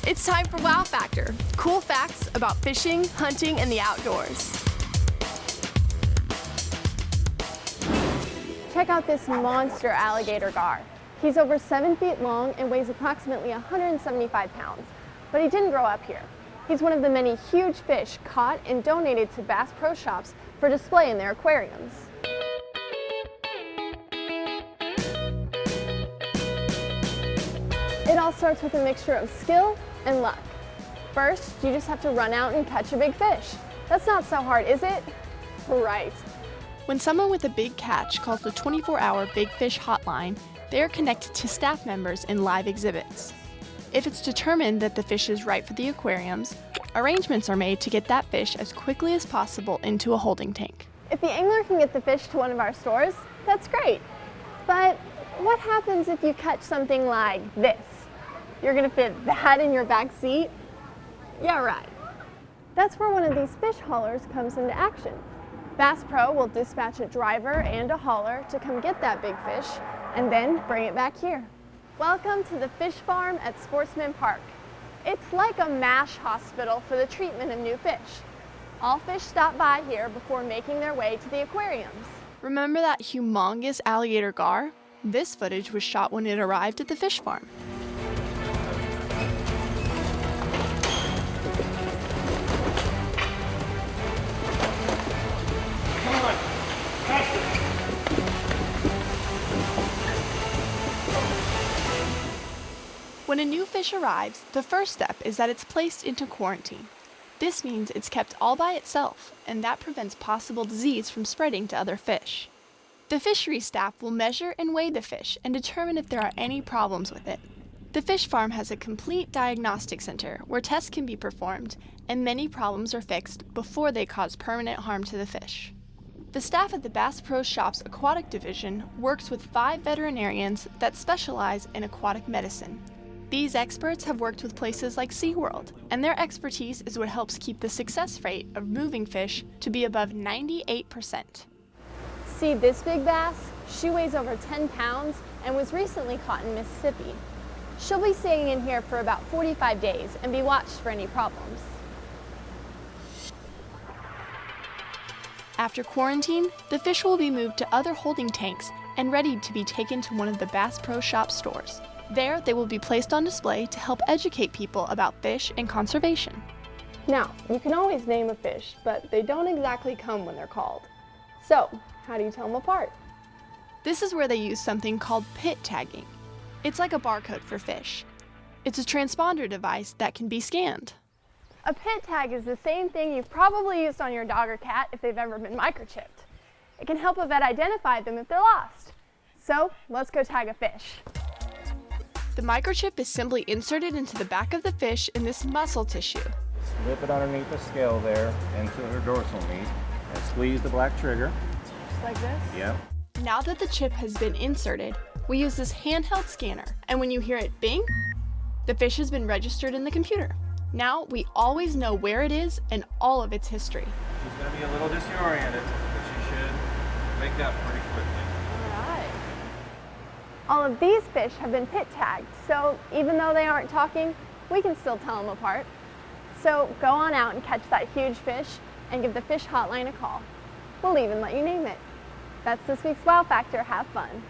It's time for Wow Factor, cool facts about fishing, hunting, and the outdoors. Check out this monster alligator gar. He's over 7 feet long and weighs approximately 175 pounds, but he didn't grow up here. He's one of the many huge fish caught and donated to Bass Pro Shops for display in their aquariums. It all starts with a mixture of skill and luck. First, you just have to run out and catch a big fish. That's not so hard, is it? Right. When someone with a big catch calls the 24-hour Big Fish hotline, they are connected to staff members in live exhibits. If it's determined that the fish is right for the aquariums, arrangements are made to get that fish as quickly as possible into a holding tank. If the angler can get the fish to one of our stores, that's great. But what happens if you catch something like this? You're gonna fit that in your back seat? Yeah, right. That's where one of these fish haulers comes into action. Bass Pro will dispatch a driver and a hauler to come get that big fish and then bring it back here. Welcome to the fish farm at Sportsman Park. It's like a MASH hospital for the treatment of new fish. All fish stop by here before making their way to the aquariums. Remember that humongous alligator gar? This footage was shot when it arrived at the fish farm. When a new fish arrives, the first step is that it's placed into quarantine. This means it's kept all by itself, and that prevents possible disease from spreading to other fish. The fishery staff will measure and weigh the fish and determine if there are any problems with it. The fish farm has a complete diagnostic center where tests can be performed, and many problems are fixed before they cause permanent harm to the fish. The staff at the Bass Pro Shops Aquatic Division works with 5 veterinarians that specialize in aquatic medicine. These experts have worked with places like SeaWorld, and their expertise is what helps keep the success rate of moving fish to be above 98%. See this big bass? She weighs over 10 pounds and was recently caught in Mississippi. She'll be staying in here for about 45 days and be watched for any problems. After quarantine, the fish will be moved to other holding tanks and ready to be taken to one of the Bass Pro Shop stores. There, they will be placed on display to help educate people about fish and conservation. Now, you can always name a fish, but they don't exactly come when they're called. So, how do you tell them apart? This is where they use something called pit tagging. It's like a barcode for fish. It's a transponder device that can be scanned. A pit tag is the same thing you've probably used on your dog or cat if they've ever been microchipped. It can help a vet identify them if they're lost. So, let's go tag a fish. The microchip is simply inserted into the back of the fish in this muscle tissue. Slip it underneath the scale there into her dorsal meat and squeeze the black trigger. Just like this? Yep. Now that the chip has been inserted, we use this handheld scanner, and when you hear it bing, the fish has been registered in the computer. Now we always know where it is and all of its history. She's going to be a little disoriented, but she should wake up pretty quickly. All of these fish have been pit tagged, so even though they aren't talking, we can still tell them apart. So go on out and catch that huge fish and give the fish hotline a call. We'll even let you name it. That's this week's Wow Factor. Have fun.